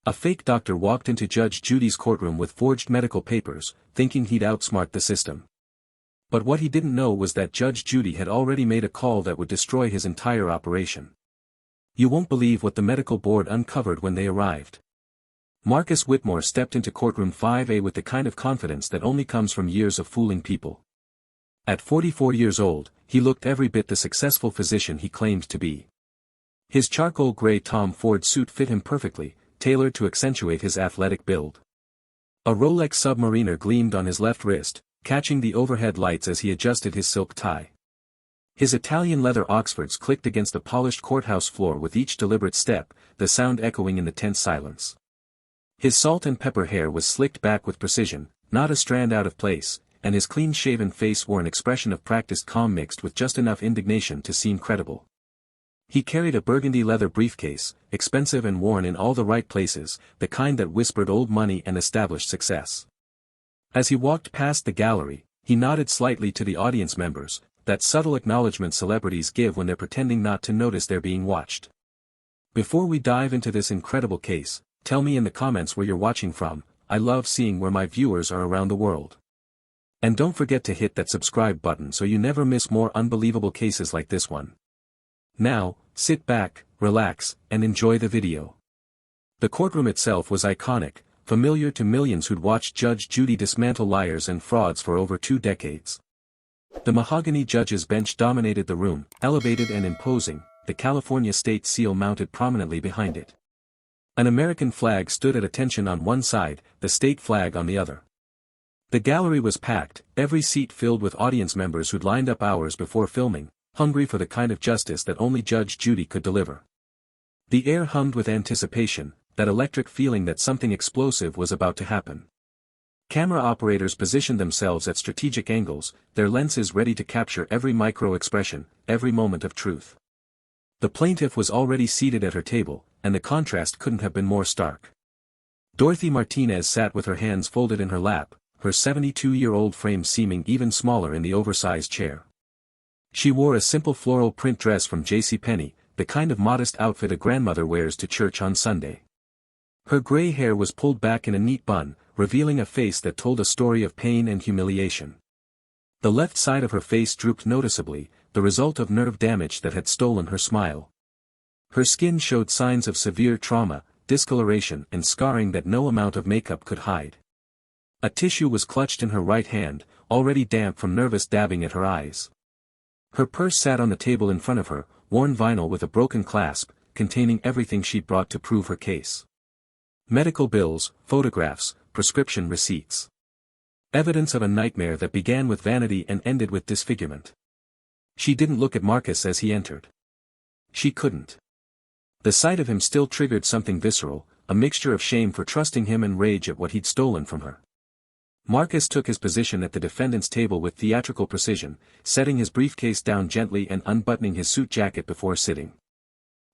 A fake doctor walked into Judge Judy's courtroom with forged medical papers, thinking he'd outsmart the system. But what he didn't know was that Judge Judy had already made a call that would destroy his entire operation. You won't believe what the medical board uncovered when they arrived. Marcus Whitmore stepped into courtroom 5A with the kind of confidence that only comes from years of fooling people. At 44 years old, he looked every bit the successful physician he claimed to be. His charcoal gray Tom Ford suit fit him perfectly, tailored to accentuate his athletic build. A Rolex Submariner gleamed on his left wrist, catching the overhead lights as he adjusted his silk tie. His Italian leather Oxfords clicked against the polished courthouse floor with each deliberate step, the sound echoing in the tense silence. His salt and pepper hair was slicked back with precision, not a strand out of place, and his clean-shaven face wore an expression of practiced calm mixed with just enough indignation to seem credible. He carried a burgundy leather briefcase, expensive and worn in all the right places, the kind that whispered old money and established success. As he walked past the gallery, he nodded slightly to the audience members, that subtle acknowledgement celebrities give when they're pretending not to notice they're being watched. Before we dive into this incredible case, tell me in the comments where you're watching from. I love seeing where my viewers are around the world. And don't forget to hit that subscribe button so you never miss more unbelievable cases like this one. Now, sit back, relax, and enjoy the video. The courtroom itself was iconic, familiar to millions who'd watched Judge Judy dismantle liars and frauds for over 2 decades. The mahogany judge's bench dominated the room, elevated and imposing, the California state seal mounted prominently behind it. An American flag stood at attention on one side, the state flag on the other. The gallery was packed, every seat filled with audience members who'd lined up hours before filming, hungry for the kind of justice that only Judge Judy could deliver. The air hummed with anticipation, that electric feeling that something explosive was about to happen. Camera operators positioned themselves at strategic angles, their lenses ready to capture every micro-expression, every moment of truth. The plaintiff was already seated at her table, and the contrast couldn't have been more stark. Dorothy Martinez sat with her hands folded in her lap, her 72-year-old frame seeming even smaller in the oversized chair. She wore a simple floral print dress from JCPenney, the kind of modest outfit a grandmother wears to church on Sunday. Her gray hair was pulled back in a neat bun, revealing a face that told a story of pain and humiliation. The left side of her face drooped noticeably, the result of nerve damage that had stolen her smile. Her skin showed signs of severe trauma, discoloration and scarring that no amount of makeup could hide. A tissue was clutched in her right hand, already damp from nervous dabbing at her eyes. Her purse sat on the table in front of her, worn vinyl with a broken clasp, containing everything she'd brought to prove her case. Medical bills, photographs, prescription receipts. Evidence of a nightmare that began with vanity and ended with disfigurement. She didn't look at Marcus as he entered. She couldn't. The sight of him still triggered something visceral, a mixture of shame for trusting him and rage at what he'd stolen from her. Marcus took his position at the defendant's table with theatrical precision, setting his briefcase down gently and unbuttoning his suit jacket before sitting.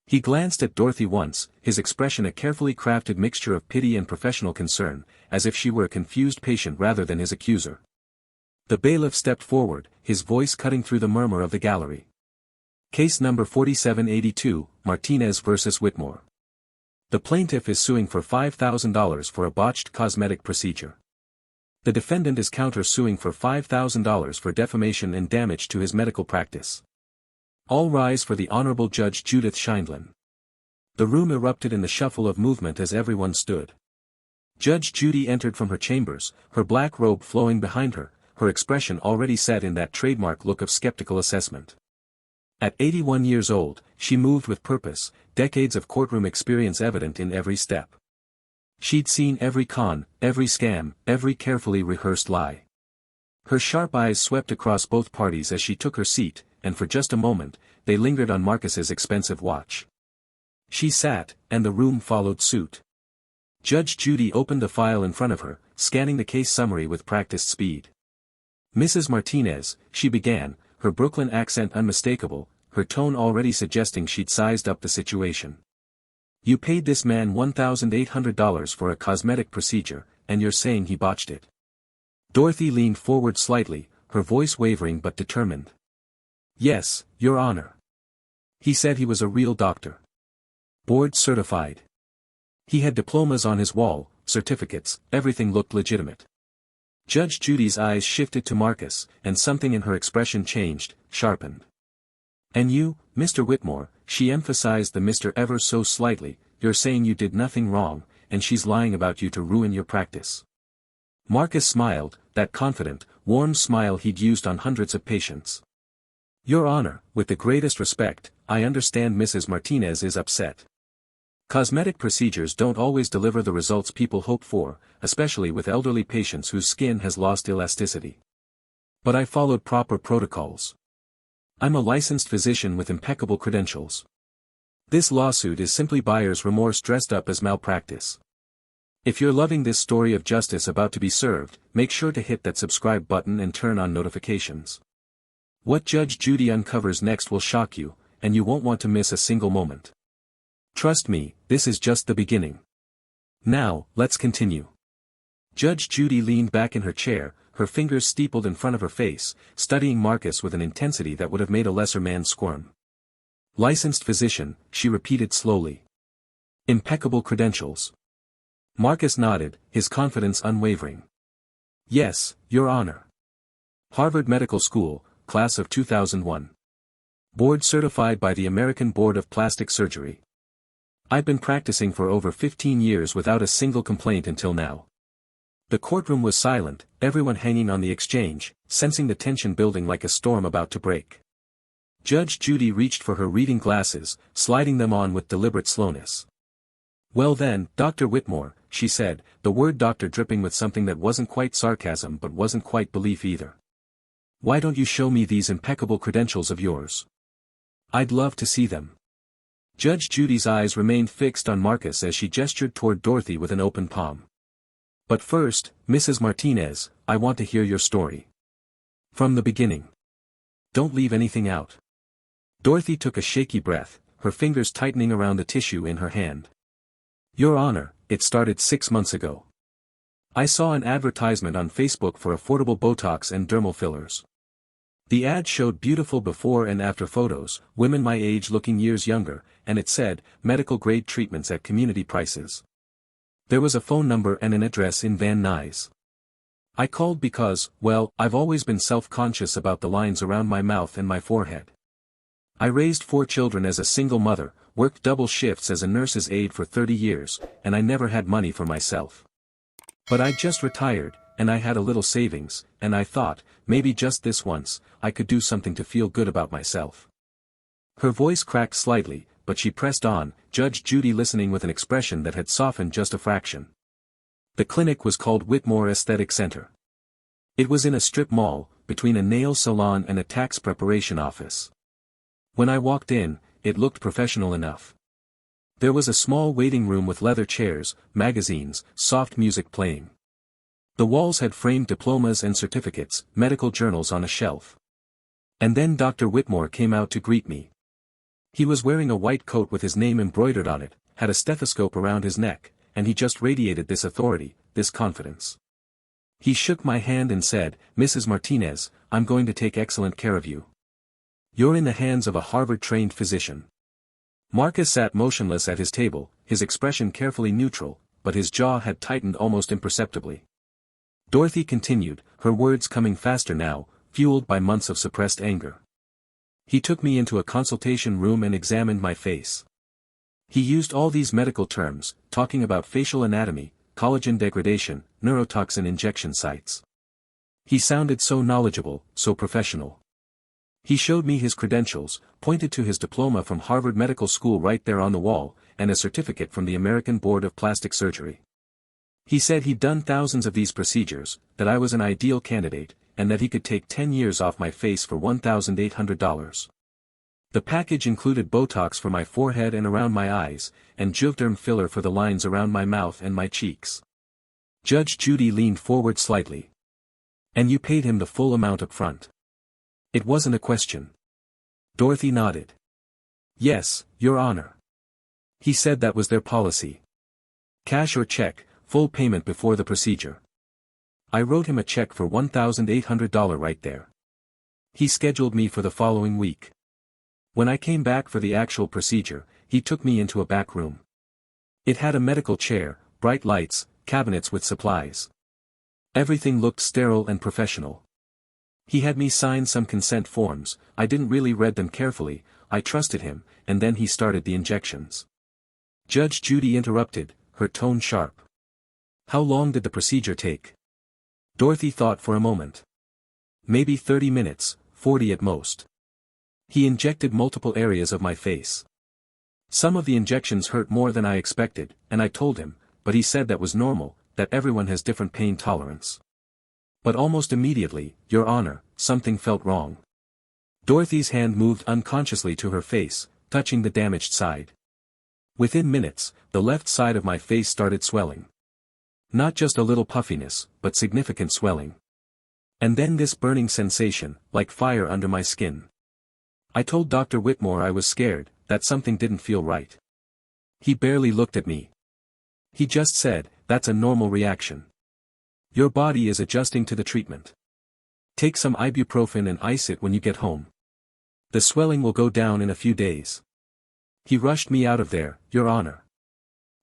He glanced at Dorothy once, his expression a carefully crafted mixture of pity and professional concern, as if she were a confused patient rather than his accuser. The bailiff stepped forward, his voice cutting through the murmur of the gallery. Case number 4782, Martinez vs. Whitmore. The plaintiff is suing for $5,000 for a botched cosmetic procedure. The defendant is counter-suing for $5,000 for defamation and damage to his medical practice. All rise for the Honorable Judge Judith Scheindlin. The room erupted in the shuffle of movement as everyone stood. Judge Judy entered from her chambers, her black robe flowing behind her, her expression already set in that trademark look of skeptical assessment. At 81 years old, she moved with purpose, decades of courtroom experience evident in every step. She'd seen every con, every scam, every carefully rehearsed lie. Her sharp eyes swept across both parties as she took her seat, and for just a moment, they lingered on Marcus's expensive watch. She sat, and the room followed suit. Judge Judy opened the file in front of her, scanning the case summary with practiced speed. Mrs. Martinez, she began, her Brooklyn accent unmistakable, her tone already suggesting she'd sized up the situation. You paid this man $1,800 for a cosmetic procedure, and you're saying he botched it. Dorothy leaned forward slightly, her voice wavering but determined. Yes, Your Honor. He said he was a real doctor. Board certified. He had diplomas on his wall, certificates, everything looked legitimate. Judge Judy's eyes shifted to Marcus, and something in her expression changed, sharpened. "And you, Mr. Whitmore," she emphasized the Mr. ever so slightly, "you're saying you did nothing wrong, and she's lying about you to ruin your practice." Marcus smiled, that confident, warm smile he'd used on hundreds of patients. "Your Honor, with the greatest respect, I understand Mrs. Martinez is upset. Cosmetic procedures don't always deliver the results people hope for, especially with elderly patients whose skin has lost elasticity. But I followed proper protocols. I'm a licensed physician with impeccable credentials. This lawsuit is simply buyer's remorse dressed up as malpractice. If you're loving this story of justice about to be served, make sure to hit that subscribe button and turn on notifications. What Judge Judy uncovers next will shock you, and you won't want to miss a single moment. Trust me, this is just the beginning. Now, let's continue." Judge Judy leaned back in her chair, her fingers steepled in front of her face, studying Marcus with an intensity that would have made a lesser man squirm. "Licensed physician," she repeated slowly. "Impeccable credentials." Marcus nodded, his confidence unwavering. "Yes, Your Honor. Harvard Medical School, class of 2001. Board certified by the American Board of Plastic Surgery. I've been practicing for over 15 years without a single complaint until now." The courtroom was silent, everyone hanging on the exchange, sensing the tension building like a storm about to break. Judge Judy reached for her reading glasses, sliding them on with deliberate slowness. "Well then, Dr. Whitmore," she said, the word doctor dripping with something that wasn't quite sarcasm but wasn't quite belief either. "Why don't you show me these impeccable credentials of yours? I'd love to see them." Judge Judy's eyes remained fixed on Marcus as she gestured toward Dorothy with an open palm. "But first, Mrs. Martinez, I want to hear your story. From the beginning. Don't leave anything out." Dorothy took a shaky breath, her fingers tightening around the tissue in her hand. "Your Honor, it started 6 months ago. I saw an advertisement on Facebook for affordable Botox and dermal fillers. The ad showed beautiful before and after photos, women my age looking years younger, and it said, medical-grade treatments at community prices. There was a phone number and an address in Van Nuys. I called because, well, I've always been self-conscious about the lines around my mouth and my forehead. I raised 4 children as a single mother, worked double shifts as a nurse's aide for 30 years, and I never had money for myself. But I just retired, and I had a little savings, and I thought, maybe just this once, I could do something to feel good about myself." Her voice cracked slightly, but she pressed on, Judge Judy listening with an expression that had softened just a fraction. "The clinic was called Whitmore Aesthetic Center. It was in a strip mall, between a nail salon and a tax preparation office. When I walked in, it looked professional enough. There was a small waiting room with leather chairs, magazines, soft music playing. The walls had framed diplomas and certificates, medical journals on a shelf. And then Dr. Whitmore came out to greet me. He was wearing a white coat with his name embroidered on it, had a stethoscope around his neck, and he just radiated this authority, this confidence. He shook my hand and said, 'Mrs. Martinez, I'm going to take excellent care of you. You're in the hands of a Harvard-trained physician.'" Marcus sat motionless at his table, his expression carefully neutral, but his jaw had tightened almost imperceptibly. Dorothy continued, her words coming faster now, fueled by months of suppressed anger. "He took me into a consultation room and examined my face. He used all these medical terms, talking about facial anatomy, collagen degradation, neurotoxin injection sites. He sounded so knowledgeable, so professional. He showed me his credentials, pointed to his diploma from Harvard Medical School right there on the wall, and a certificate from the American Board of Plastic Surgery. He said he'd done thousands of these procedures, that I was an ideal candidate, and that he could take 10 years off my face for $1,800. The package included Botox for my forehead and around my eyes, and Juvederm filler for the lines around my mouth and my cheeks." Judge Judy leaned forward slightly. "And you paid him the full amount up front?" It wasn't a question. Dorothy nodded. "Yes, Your Honor. He said that was their policy. Cash or check, full payment before the procedure. I wrote him a check for $1,800 right there. He scheduled me for the following week. When I came back for the actual procedure, he took me into a back room. It had a medical chair, bright lights, cabinets with supplies. Everything looked sterile and professional. He had me sign some consent forms. I didn't really read them carefully, I trusted him, and then he started the injections. Judge Judy interrupted, her tone sharp. How long did the procedure take? Dorothy thought for a moment. Maybe 30 minutes, 40 at most. He injected multiple areas of my face. Some of the injections hurt more than I expected, and I told him, but he said that was normal, that everyone has different pain tolerance. But almost immediately, Your Honor, something felt wrong. Dorothy's hand moved unconsciously to her face, touching the damaged side. Within minutes, the left side of my face started swelling. Not just a little puffiness, but significant swelling. And then this burning sensation, like fire under my skin. I told Dr. Whitmore I was scared, that something didn't feel right. He barely looked at me. He just said, that's a normal reaction. Your body is adjusting to the treatment. Take some ibuprofen and ice it when you get home. The swelling will go down in a few days. He rushed me out of there, Your Honor.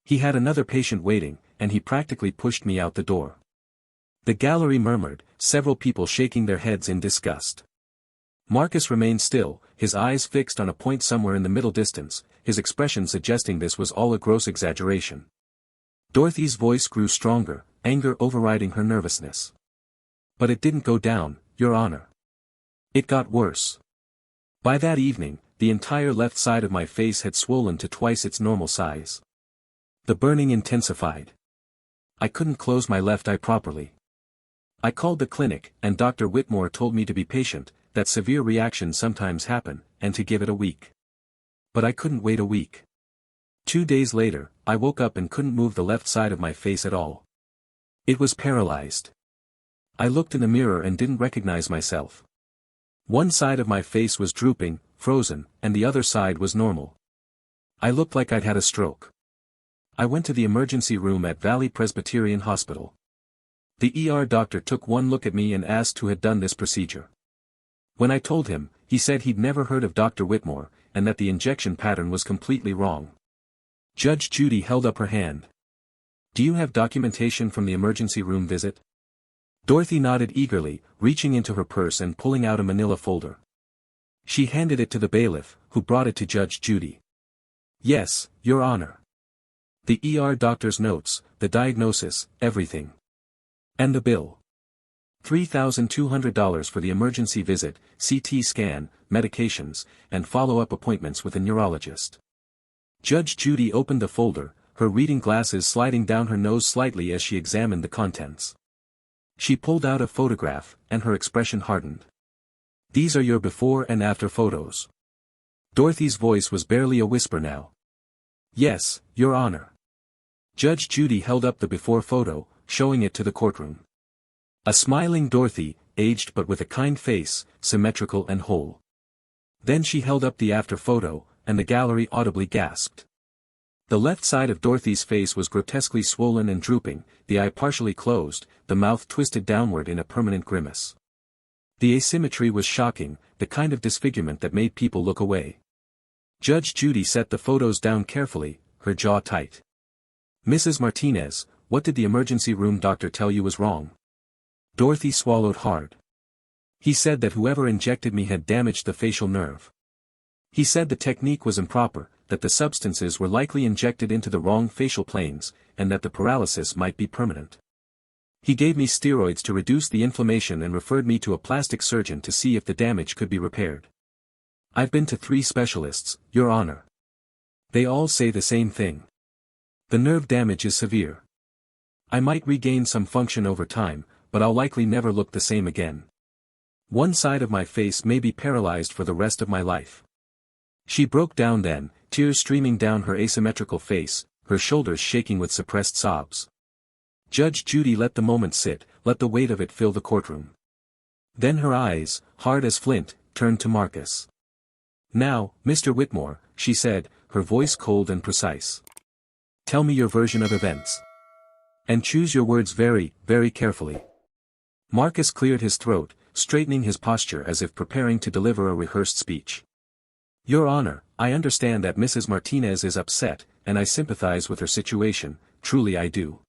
He had another patient waiting, and he practically pushed me out the door. The gallery murmured, several people shaking their heads in disgust. Marcus remained still, his eyes fixed on a point somewhere in the middle distance, his expression suggesting this was all a gross exaggeration. Dorothy's voice grew stronger, anger overriding her nervousness. But it didn't go down, Your Honor. It got worse. By that evening, the entire left side of my face had swollen to twice its normal size. The burning intensified. I couldn't close my left eye properly. I called the clinic, and Dr. Whitmore told me to be patient, that severe reactions sometimes happen, and to give it a week. But I couldn't wait a week. 2 days later, I woke up and couldn't move the left side of my face at all. It was paralyzed. I looked in the mirror and didn't recognize myself. One side of my face was drooping, frozen, and the other side was normal. I looked like I'd had a stroke. I went to the emergency room at Valley Presbyterian Hospital. The ER doctor took one look at me and asked who had done this procedure. When I told him, he said he'd never heard of Dr. Whitmore, and that the injection pattern was completely wrong. Judge Judy held up her hand. Do you have documentation from the emergency room visit? Dorothy nodded eagerly, reaching into her purse and pulling out a manila folder. She handed it to the bailiff, who brought it to Judge Judy. Yes, Your Honor. The ER doctor's notes, the diagnosis, everything. And the bill. $3,200 for the emergency visit, CT scan, medications, and follow-up appointments with a neurologist. Judge Judy opened the folder, her reading glasses sliding down her nose slightly as she examined the contents. She pulled out a photograph, and her expression hardened. These are your before and after photos. Dorothy's voice was barely a whisper now. Yes, Your Honor. Judge Judy held up the before photo, showing it to the courtroom. A smiling Dorothy, aged but with a kind face, symmetrical and whole. Then she held up the after photo, and the gallery audibly gasped. The left side of Dorothy's face was grotesquely swollen and drooping, the eye partially closed, the mouth twisted downward in a permanent grimace. The asymmetry was shocking, the kind of disfigurement that made people look away. Judge Judy set the photos down carefully, her jaw tight. Mrs. Martinez, what did the emergency room doctor tell you was wrong? Dorothy swallowed hard. He said that whoever injected me had damaged the facial nerve. He said the technique was improper, that the substances were likely injected into the wrong facial planes, and that the paralysis might be permanent. He gave me steroids to reduce the inflammation and referred me to a plastic surgeon to see if the damage could be repaired. I've been to 3 specialists, Your Honor. They all say the same thing. The nerve damage is severe. I might regain some function over time, but I'll likely never look the same again. One side of my face may be paralyzed for the rest of my life. She broke down then, tears streaming down her asymmetrical face, her shoulders shaking with suppressed sobs. Judge Judy let the moment sit, let the weight of it fill the courtroom. Then her eyes, hard as flint, turned to Marcus. Now, Mr. Whitmore, she said, her voice cold and precise. Tell me your version of events. And choose your words very, very carefully. Marcus cleared his throat, straightening his posture as if preparing to deliver a rehearsed speech. Your Honor, I understand that Mrs. Martinez is upset, and I sympathize with her situation, truly I do.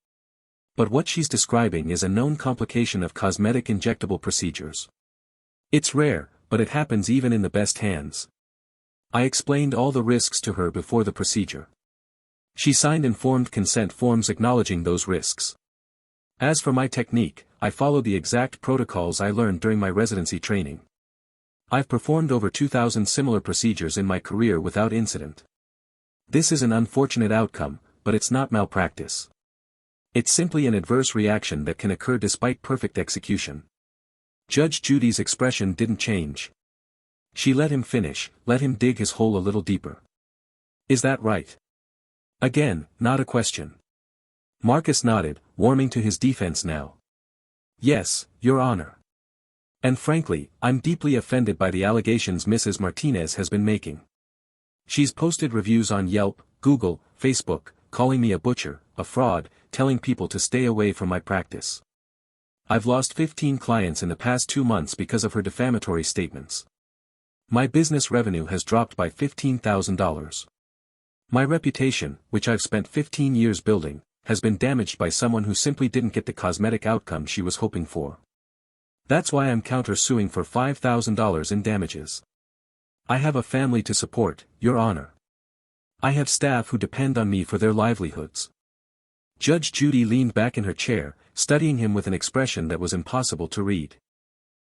But what she's describing is a known complication of cosmetic injectable procedures. It's rare, but it happens even in the best hands. I explained all the risks to her before the procedure. She signed informed consent forms acknowledging those risks. As for my technique, I follow the exact protocols I learned during my residency training. I've performed over 2,000 similar procedures in my career without incident. This is an unfortunate outcome, but it's not malpractice. It's simply an adverse reaction that can occur despite perfect execution. Judge Judy's expression didn't change. She let him finish, let him dig his hole a little deeper. Is that right? Again, not a question. Marcus nodded, warming to his defense now. Yes, Your Honor. And frankly, I'm deeply offended by the allegations Mrs. Martinez has been making. She's posted reviews on Yelp, Google, Facebook, calling me a butcher, a fraud, telling people to stay away from my practice. I've lost 15 clients in the past 2 months because of her defamatory statements. My business revenue has dropped by $15,000. My reputation, which I've spent 15 years building, has been damaged by someone who simply didn't get the cosmetic outcome she was hoping for. That's why I'm counter-suing for $5,000 in damages. I have a family to support, Your Honor. I have staff who depend on me for their livelihoods. Judge Judy leaned back in her chair, studying him with an expression that was impossible to read.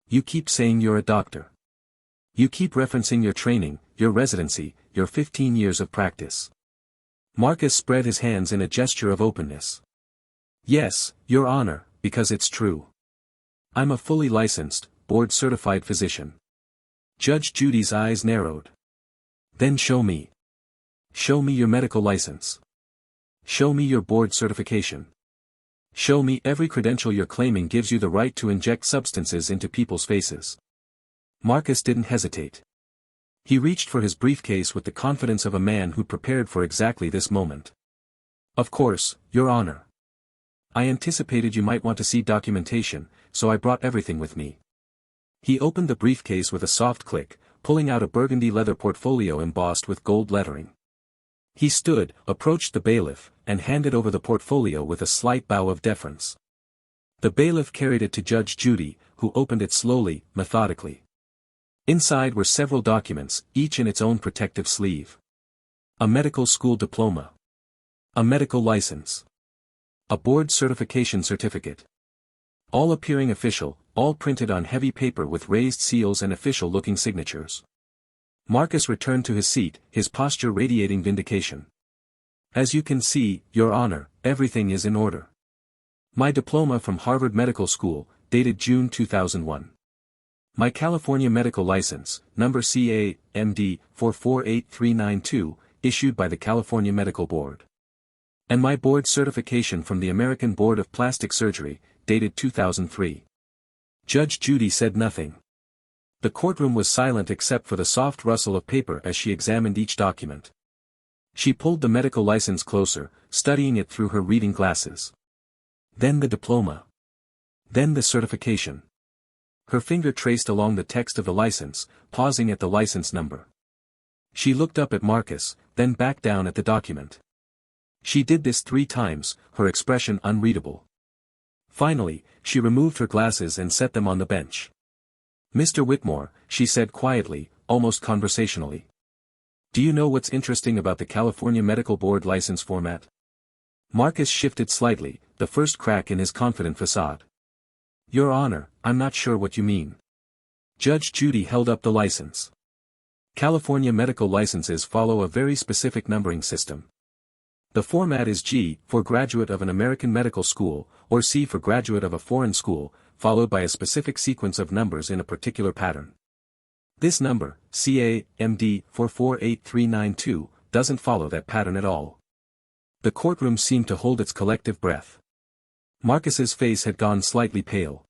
You keep saying you're a doctor. You keep referencing your training, your residency, your 15 years of practice. Marcus spread his hands in a gesture of openness. Yes, Your Honor, because it's true. I'm a fully licensed, board-certified physician. Judge Judy's eyes narrowed. Then show me. Show me your medical license. Show me your board certification. Show me every credential you're claiming gives you the right to inject substances into people's faces. Marcus didn't hesitate. He reached for his briefcase with the confidence of a man who prepared for exactly this moment. Of course, Your Honor. I anticipated you might want to see documentation, so I brought everything with me. He opened the briefcase with a soft click, pulling out a burgundy leather portfolio embossed with gold lettering. He stood, approached the bailiff, and handed over the portfolio with a slight bow of deference. The bailiff carried it to Judge Judy, who opened it slowly, methodically. Inside were several documents, each in its own protective sleeve. A medical school diploma. A medical license. A board certification certificate. All appearing official, all printed on heavy paper with raised seals and official-looking signatures. Marcus returned to his seat, his posture radiating vindication. As you can see, Your Honor, everything is in order. My diploma from Harvard Medical School, dated June 2001. My California medical license, number CA-MD 448392, issued by the California Medical Board. And my board certification from the American Board of Plastic Surgery, dated 2003. Judge Judy said nothing. The courtroom was silent except for the soft rustle of paper as she examined each document. She pulled the medical license closer, studying it through her reading glasses. Then the diploma. Then the certification. Her finger traced along the text of the license, pausing at the license number. She looked up at Marcus, then back down at the document. She did this 3 times, her expression unreadable. Finally, she removed her glasses and set them on the bench. Mr. Whitmore, she said quietly, almost conversationally. Do you know what's interesting about the California Medical Board license format? Marcus shifted slightly, the first crack in his confident facade. Your Honor, I'm not sure what you mean. Judge Judy held up the license. California medical licenses follow a very specific numbering system. The format is G for graduate of an American medical school, or C for graduate of a foreign school, followed by a specific sequence of numbers in a particular pattern. This number, CA-MD 448392, doesn't follow that pattern at all. The courtroom seemed to hold its collective breath. Marcus's face had gone slightly pale.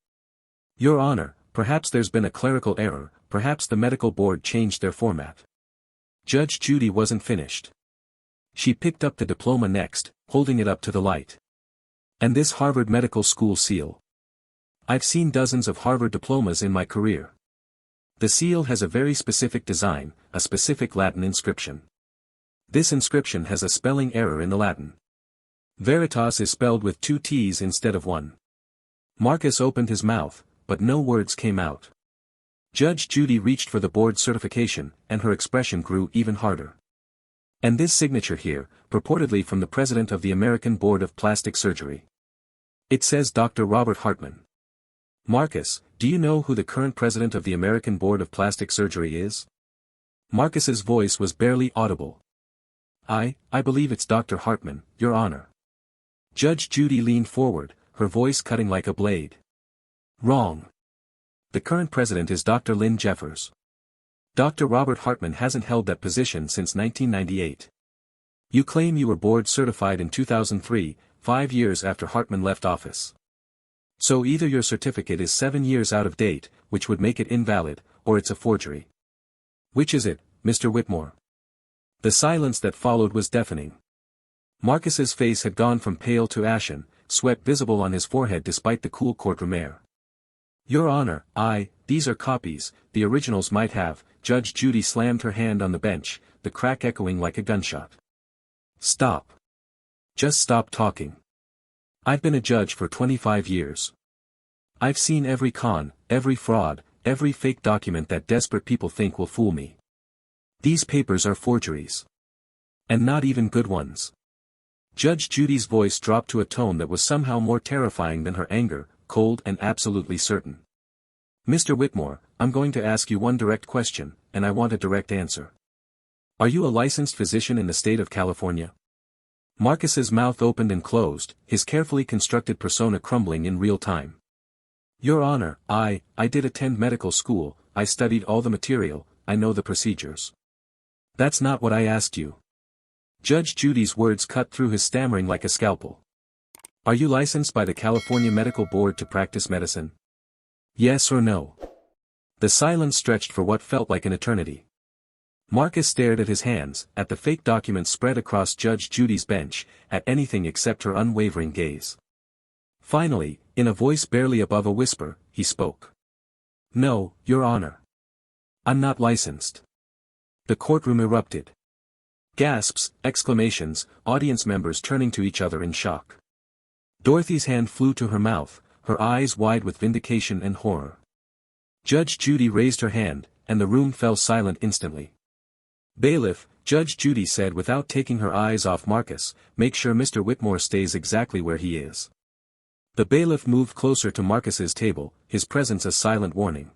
Your Honor, perhaps there's been a clerical error, perhaps the medical board changed their format. Judge Judy wasn't finished. She picked up the diploma next, holding it up to the light. And this Harvard Medical School seal. I've seen dozens of Harvard diplomas in my career. The seal has a very specific design, a specific Latin inscription. This inscription has a spelling error in the Latin. Veritas is spelled with 2 T's instead of 1. Marcus opened his mouth, but no words came out. Judge Judy reached for the board certification, and her expression grew even harder. And this signature here, purportedly from the president of the American Board of Plastic Surgery. It says Dr. Robert Hartman. Marcus, do you know who the current president of the American Board of Plastic Surgery is? Marcus's voice was barely audible. I believe it's Dr. Hartman, Your Honor. Judge Judy leaned forward, her voice cutting like a blade. Wrong. The current president is Dr. Lynn Jeffers. Dr. Robert Hartman hasn't held that position since 1998. You claim you were board certified in 2003, 5 years after Hartman left office. So either your certificate is 7 years out of date, which would make it invalid, or it's a forgery. Which is it, Mr. Whitmore? The silence that followed was deafening. Marcus's face had gone from pale to ashen, sweat visible on his forehead despite the cool courtroom air. Your Honor, these are copies, the originals might have. Judge Judy slammed her hand on the bench, the crack echoing like a gunshot. Stop. Just stop talking. I've been a judge for 25 years. I've seen every con, every fraud, every fake document that desperate people think will fool me. These papers are forgeries. And not even good ones. Judge Judy's voice dropped to a tone that was somehow more terrifying than her anger, cold and absolutely certain. Mr. Whitmore, I'm going to ask you one direct question, and I want a direct answer. Are you a licensed physician in the state of California? Marcus's mouth opened and closed, his carefully constructed persona crumbling in real time. Your Honor, I did attend medical school, I studied all the material, I know the procedures. That's not what I asked you. Judge Judy's words cut through his stammering like a scalpel. Are you licensed by the California Medical Board to practice medicine? Yes or no? The silence stretched for what felt like an eternity. Marcus stared at his hands, at the fake documents spread across Judge Judy's bench, at anything except her unwavering gaze. Finally, in a voice barely above a whisper, he spoke. No, Your Honor. I'm not licensed. The courtroom erupted. Gasps, exclamations, audience members turning to each other in shock. Dorothy's hand flew to her mouth, her eyes wide with vindication and horror. Judge Judy raised her hand, and the room fell silent instantly. Bailiff, Judge Judy said without taking her eyes off Marcus, make sure Mr. Whitmore stays exactly where he is. The bailiff moved closer to Marcus's table, his presence a silent warning.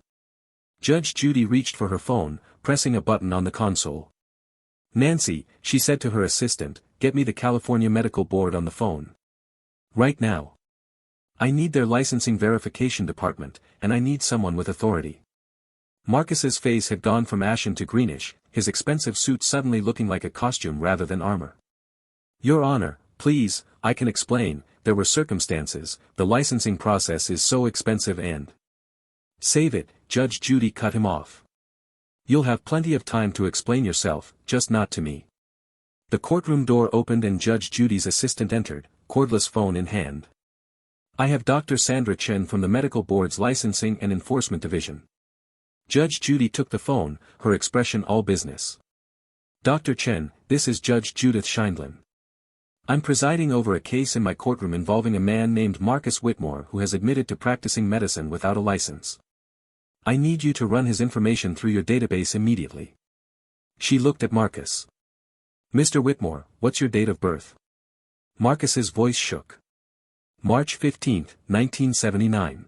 Judge Judy reached for her phone, pressing a button on the console. Nancy, she said to her assistant, get me the California Medical Board on the phone. Right now. I need their licensing verification department, and I need someone with authority. Marcus's face had gone from ashen to greenish, his expensive suit suddenly looking like a costume rather than armor. Your Honor, please, I can explain, there were circumstances, the licensing process is so expensive and... Save it, Judge Judy cut him off. You'll have plenty of time to explain yourself, just not to me. The courtroom door opened and Judge Judy's assistant entered, cordless phone in hand. I have Dr. Sandra Chen from the Medical Board's Licensing and Enforcement Division. Judge Judy took the phone, her expression all business. Dr. Chen, this is Judge Judith Scheindlin. I'm presiding over a case in my courtroom involving a man named Marcus Whitmore who has admitted to practicing medicine without a license. I need you to run his information through your database immediately. She looked at Marcus. Mr. Whitmore, what's your date of birth? Marcus's voice shook. March 15, 1979.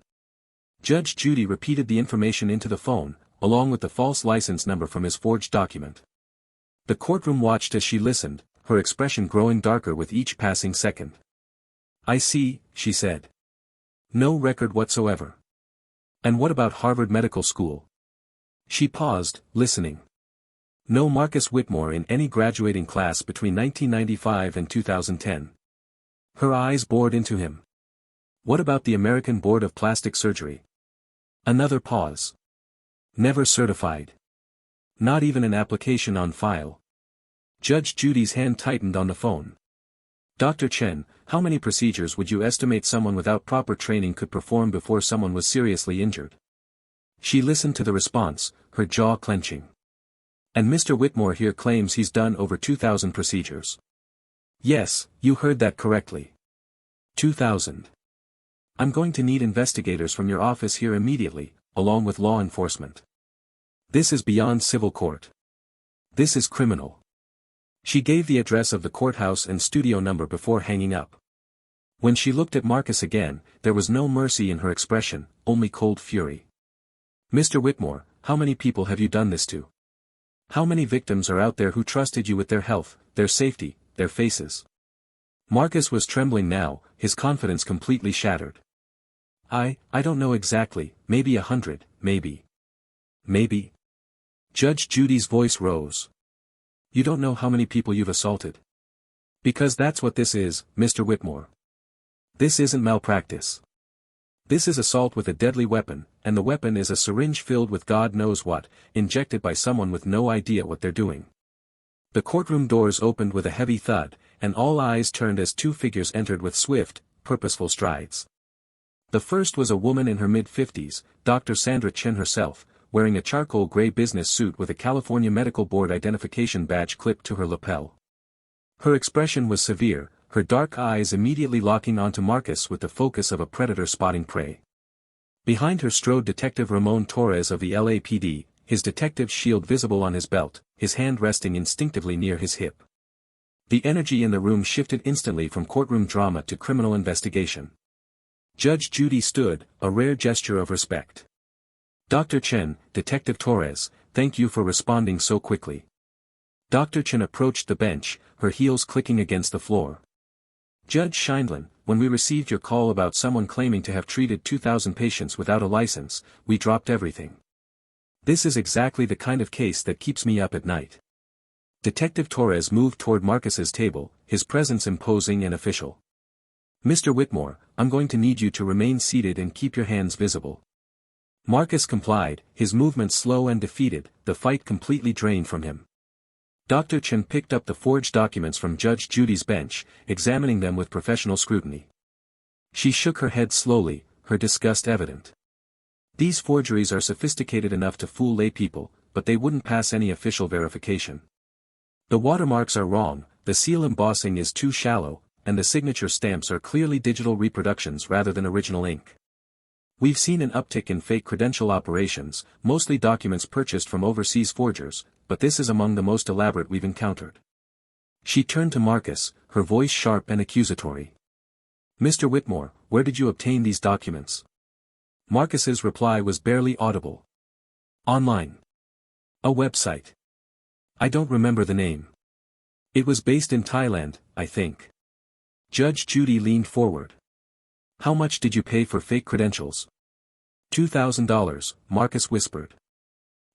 Judge Judy repeated the information into the phone, along with the false license number from his forged document. The courtroom watched as she listened, her expression growing darker with each passing second. I see, she said. No record whatsoever. And what about Harvard Medical School? She paused, listening. No Marcus Whitmore in any graduating class between 1995 and 2010. Her eyes bored into him. What about the American Board of Plastic Surgery? Another pause. Never certified. Not even an application on file. Judge Judy's hand tightened on the phone. Dr. Chen, how many procedures would you estimate someone without proper training could perform before someone was seriously injured? She listened to the response, her jaw clenching. And Mr. Whitmore here claims he's done over 2,000 procedures. Yes, you heard that correctly. 2,000. I'm going to need investigators from your office here immediately, along with law enforcement. This is beyond civil court. This is criminal. She gave the address of the courthouse and studio number before hanging up. When she looked at Marcus again, there was no mercy in her expression, only cold fury. Mr. Whitmore, how many people have you done this to? How many victims are out there who trusted you with their health, their safety, their faces? Marcus was trembling now, his confidence completely shattered. I don't know exactly, maybe 100, maybe. Maybe. Judge Judy's voice rose. You don't know how many people you've assaulted? Because that's what this is, Mr. Whitmore. This isn't malpractice. This is assault with a deadly weapon, and the weapon is a syringe filled with God knows what, injected by someone with no idea what they're doing. The courtroom doors opened with a heavy thud, and all eyes turned as two figures entered with swift, purposeful strides. The first was a woman in her mid-50s, Dr. Sandra Chen herself, wearing a charcoal gray business suit with a California Medical Board identification badge clipped to her lapel. Her expression was severe, her dark eyes immediately locking onto Marcus with the focus of a predator spotting prey. Behind her strode Detective Ramon Torres of the LAPD, his detective's shield visible on his belt, his hand resting instinctively near his hip. The energy in the room shifted instantly from courtroom drama to criminal investigation. Judge Judy stood, a rare gesture of respect. Dr. Chen, Detective Torres, thank you for responding so quickly. Dr. Chen approached the bench, her heels clicking against the floor. Judge Scheindlin, when we received your call about someone claiming to have treated 2,000 patients without a license, we dropped everything. This is exactly the kind of case that keeps me up at night. Detective Torres moved toward Marcus's table, his presence imposing and official. Mr. Whitmore, I'm going to need you to remain seated and keep your hands visible. Marcus complied, his movements slow and defeated, the fight completely drained from him. Dr. Chen picked up the forged documents from Judge Judy's bench, examining them with professional scrutiny. She shook her head slowly, her disgust evident. These forgeries are sophisticated enough to fool lay people, but they wouldn't pass any official verification. The watermarks are wrong, the seal embossing is too shallow, and the signature stamps are clearly digital reproductions rather than original ink. We've seen an uptick in fake credential operations, mostly documents purchased from overseas forgers, but this is among the most elaborate we've encountered. She turned to Marcus, her voice sharp and accusatory. Mr. Whitmore, where did you obtain these documents? Marcus's reply was barely audible. Online. A website. I don't remember the name. It was based in Thailand, I think. Judge Judy leaned forward. How much did you pay for fake credentials? $2,000, Marcus whispered.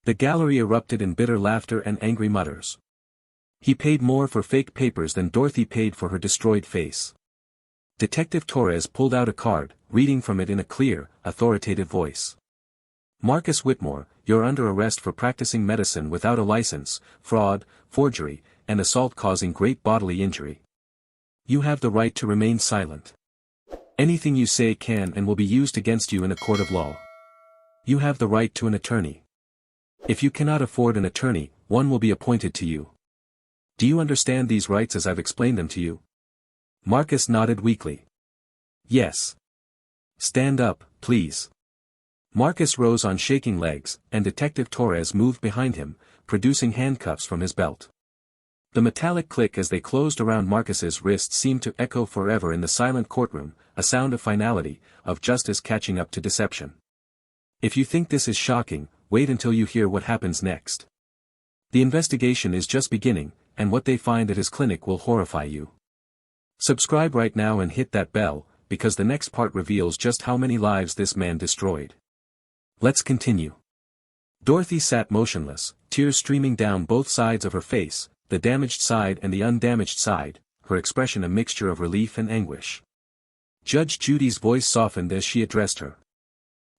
The gallery erupted in bitter laughter and angry mutters. He paid more for fake papers than Dorothy paid for her destroyed face. Detective Torres pulled out a card, reading from it in a clear, authoritative voice. Marcus Whitmore, you're under arrest for practicing medicine without a license, fraud, forgery, and assault causing great bodily injury. You have the right to remain silent. Anything you say can and will be used against you in a court of law. You have the right to an attorney. If you cannot afford an attorney, one will be appointed to you. Do you understand these rights as I've explained them to you? Marcus nodded weakly. Yes. Stand up, please. Marcus rose on shaking legs, and Detective Torres moved behind him, producing handcuffs from his belt. The metallic click as they closed around Marcus's wrist seemed to echo forever in the silent courtroom, a sound of finality, of justice catching up to deception. If you think this is shocking, wait until you hear what happens next. The investigation is just beginning, and what they find at his clinic will horrify you. Subscribe right now and hit that bell, because the next part reveals just how many lives this man destroyed. Let's continue. Dorothy sat motionless, tears streaming down both sides of her face, the damaged side and the undamaged side, her expression a mixture of relief and anguish. Judge Judy's voice softened as she addressed her.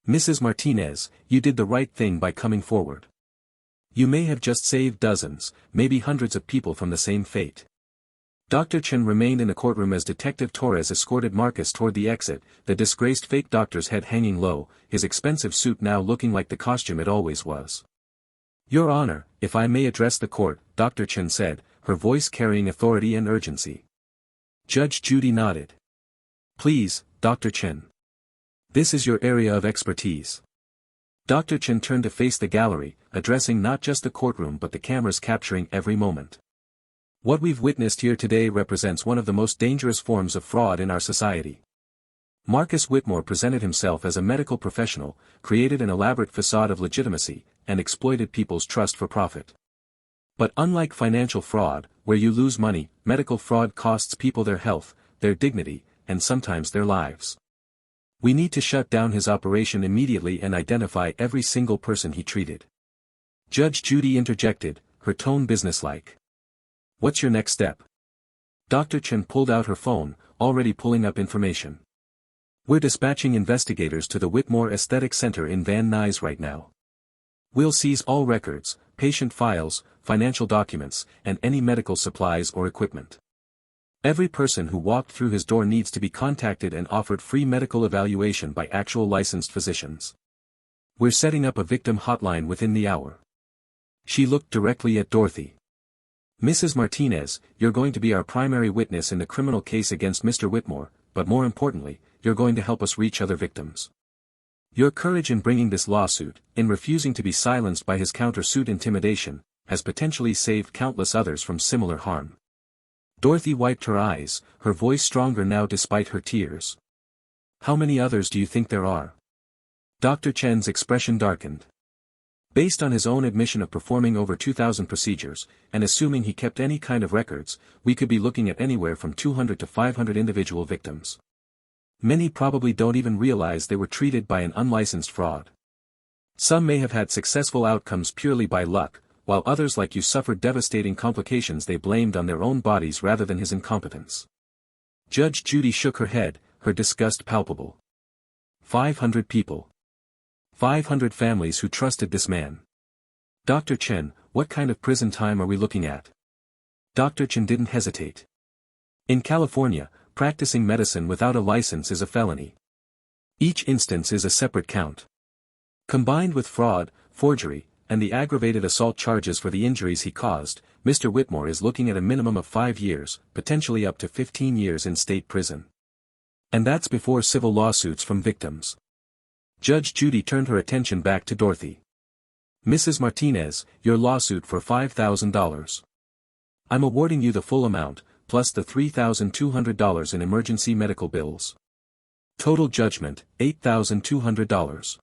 Mrs. Martinez, you did the right thing by coming forward. You may have just saved dozens, maybe hundreds of people from the same fate. Dr. Chen remained in the courtroom as Detective Torres escorted Marcus toward the exit, the disgraced fake doctor's head hanging low, his expensive suit now looking like the costume it always was. "Your Honor, if I may address the court," Dr. Chen said, her voice carrying authority and urgency. Judge Judy nodded. "Please, Dr. Chen. This is your area of expertise." Dr. Chen turned to face the gallery, addressing not just the courtroom but the cameras capturing every moment. "What we've witnessed here today represents one of the most dangerous forms of fraud in our society." Marcus Whitmore presented himself as a medical professional, created an elaborate facade of legitimacy, and exploited people's trust for profit. But unlike financial fraud, where you lose money, medical fraud costs people their health, their dignity, and sometimes their lives. "We need to shut down his operation immediately and identify every single person he treated." Judge Judy interjected, her tone businesslike. "What's your next step?" Dr. Chen pulled out her phone, already pulling up information. "We're dispatching investigators to the Whitmore Aesthetic Center in Van Nuys right now. We'll seize all records, patient files, financial documents, and any medical supplies or equipment. Every person who walked through his door needs to be contacted and offered free medical evaluation by actual licensed physicians. We're setting up a victim hotline within the hour." She looked directly at Dorothy. "Mrs. Martinez, you're going to be our primary witness in the criminal case against Mr. Whitmore, but more importantly, you're going to help us reach other victims. Your courage in bringing this lawsuit, in refusing to be silenced by his countersuit intimidation, has potentially saved countless others from similar harm." Dorothy wiped her eyes, her voice stronger now despite her tears. "How many others do you think there are?" Dr. Chen's expression darkened. Based on his own admission of performing over 2,000 procedures, and assuming he kept any kind of records, we could be looking at anywhere from 200 to 500 individual victims. Many probably don't even realize they were treated by an unlicensed fraud. Some may have had successful outcomes purely by luck, while others like you suffered devastating complications they blamed on their own bodies rather than his incompetence. Judge Judy shook her head, her disgust palpable. 500 people. 500 families who trusted this man. "Dr. Chen, what kind of prison time are we looking at?" Dr. Chen didn't hesitate. "In California, practicing medicine without a license is a felony. Each instance is a separate count. Combined with fraud, forgery, and the aggravated assault charges for the injuries he caused, Mr. Whitmore is looking at a minimum of 5 years, potentially up to 15 years in state prison. And that's before civil lawsuits from victims." Judge Judy turned her attention back to Dorothy. "Mrs. Martinez, your lawsuit for $5,000. I'm awarding you the full amount, plus the $3,200 in emergency medical bills. Total judgment, $8,200.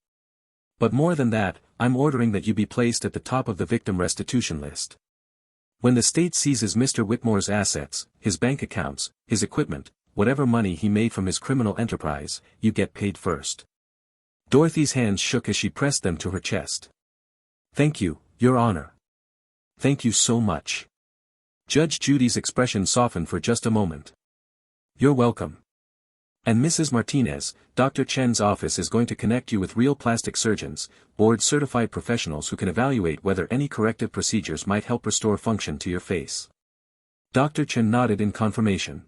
But more than that, I'm ordering that you be placed at the top of the victim restitution list. When the state seizes Mr. Whitmore's assets, his bank accounts, his equipment, whatever money he made from his criminal enterprise, you get paid first." Dorothy's hands shook as she pressed them to her chest. "Thank you, Your Honor. Thank you so much." Judge Judy's expression softened for just a moment. "You're welcome. And Mrs. Martinez, Dr. Chen's office is going to connect you with real plastic surgeons, board-certified professionals who can evaluate whether any corrective procedures might help restore function to your face." Dr. Chen nodded in confirmation.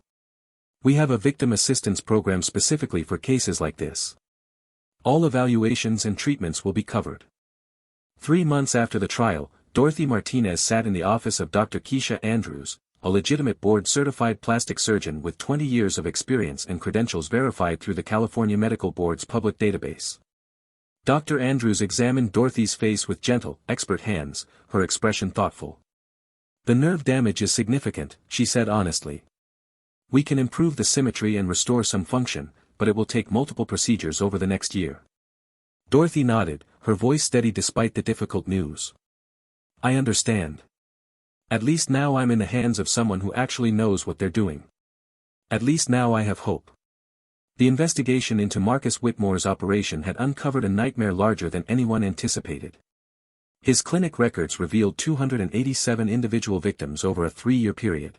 "We have a victim assistance program specifically for cases like this. All evaluations and treatments will be covered." 3 months after the trial, Dorothy Martinez sat in the office of Dr. Keisha Andrews, a legitimate board-certified plastic surgeon with 20 years of experience and credentials verified through the California Medical Board's public database. Dr. Andrews examined Dorothy's face with gentle, expert hands, her expression thoughtful. "The nerve damage is significant," she said honestly. "We can improve the symmetry and restore some function, but it will take multiple procedures over the next year." Dorothy nodded, her voice steady despite the difficult news. "I understand. At least now I'm in the hands of someone who actually knows what they're doing. At least now I have hope." The investigation into Marcus Whitmore's operation had uncovered a nightmare larger than anyone anticipated. His clinic records revealed 287 individual victims over a 3-year period.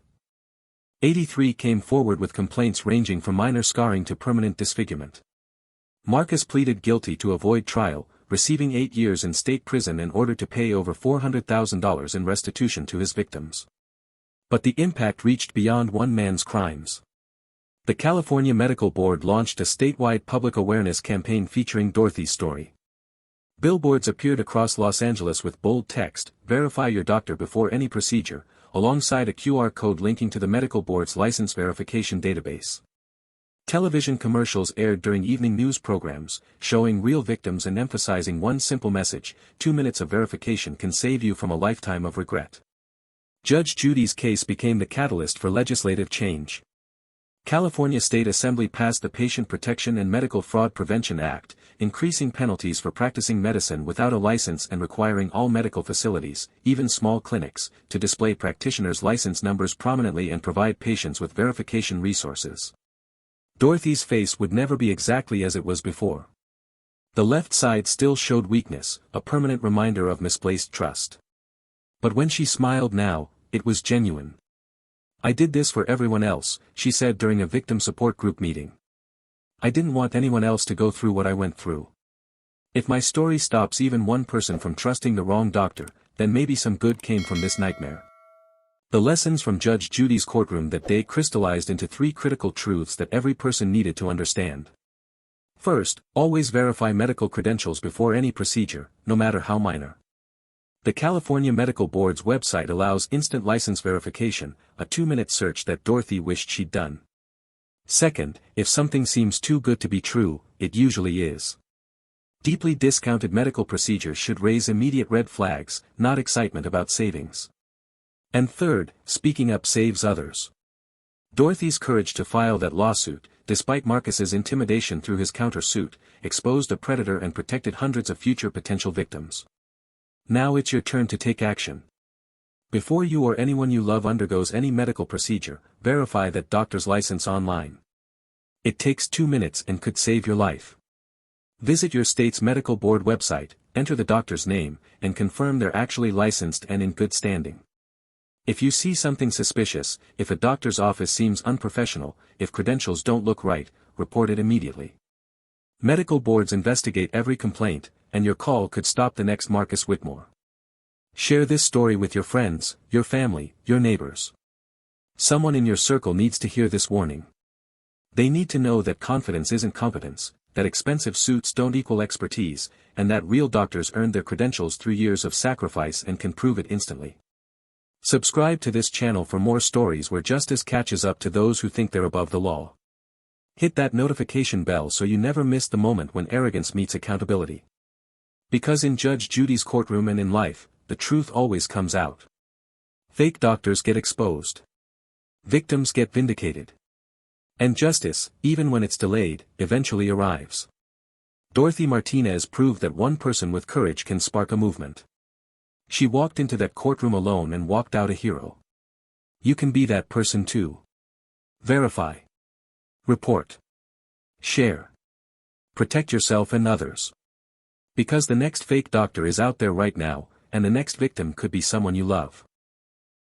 83 came forward with complaints ranging from minor scarring to permanent disfigurement. Marcus pleaded guilty to avoid trial, receiving 8 years in state prison in order to pay over $400,000 in restitution to his victims. But the impact reached beyond one man's crimes. The California Medical Board launched a statewide public awareness campaign featuring Dorothy's story. Billboards appeared across Los Angeles with bold text, "Verify your doctor before any procedure," alongside a QR code linking to the medical board's license verification database. Television commercials aired during evening news programs, showing real victims and emphasizing one simple message: 2 minutes of verification can save you from a lifetime of regret. Judge Judy's case became the catalyst for legislative change. California State Assembly passed the Patient Protection and Medical Fraud Prevention Act, increasing penalties for practicing medicine without a license and requiring all medical facilities, even small clinics, to display practitioners' license numbers prominently and provide patients with verification resources. Dorothy's face would never be exactly as it was before. The left side still showed weakness, a permanent reminder of misplaced trust. But when she smiled now, it was genuine. "I did this for everyone else," she said during a victim support group meeting. "I didn't want anyone else to go through what I went through. If my story stops even one person from trusting the wrong doctor, then maybe some good came from this nightmare." The lessons from Judge Judy's courtroom that day crystallized into 3 critical truths that every person needed to understand. First, always verify medical credentials before any procedure, no matter how minor. The California Medical Board's website allows instant license verification, a 2-minute search that Dorothy wished she'd done. Second, if something seems too good to be true, it usually is. Deeply discounted medical procedures should raise immediate red flags, not excitement about savings. And third, speaking up saves others. Dorothy's courage to file that lawsuit, despite Marcus's intimidation through his countersuit, exposed a predator and protected hundreds of future potential victims. Now it's your turn to take action. Before you or anyone you love undergoes any medical procedure, verify that doctor's license online. It takes 2 minutes and could save your life. Visit your state's medical board website, enter the doctor's name, and confirm they're actually licensed and in good standing. If you see something suspicious, if a doctor's office seems unprofessional, if credentials don't look right, report it immediately. Medical boards investigate every complaint, and your call could stop the next Marcus Whitmore. Share this story with your friends, your family, your neighbors. Someone in your circle needs to hear this warning. They need to know that confidence isn't competence, that expensive suits don't equal expertise, and that real doctors earned their credentials through years of sacrifice and can prove it instantly. Subscribe to this channel for more stories where justice catches up to those who think they're above the law. Hit that notification bell so you never miss the moment when arrogance meets accountability. Because in Judge Judy's courtroom and in life, the truth always comes out. Fake doctors get exposed. Victims get vindicated. And justice, even when it's delayed, eventually arrives. Dorothy Martinez proved that one person with courage can spark a movement. She walked into that courtroom alone and walked out a hero. You can be that person too. Verify. Report. Share. Protect yourself and others. Because the next fake doctor is out there right now, and the next victim could be someone you love.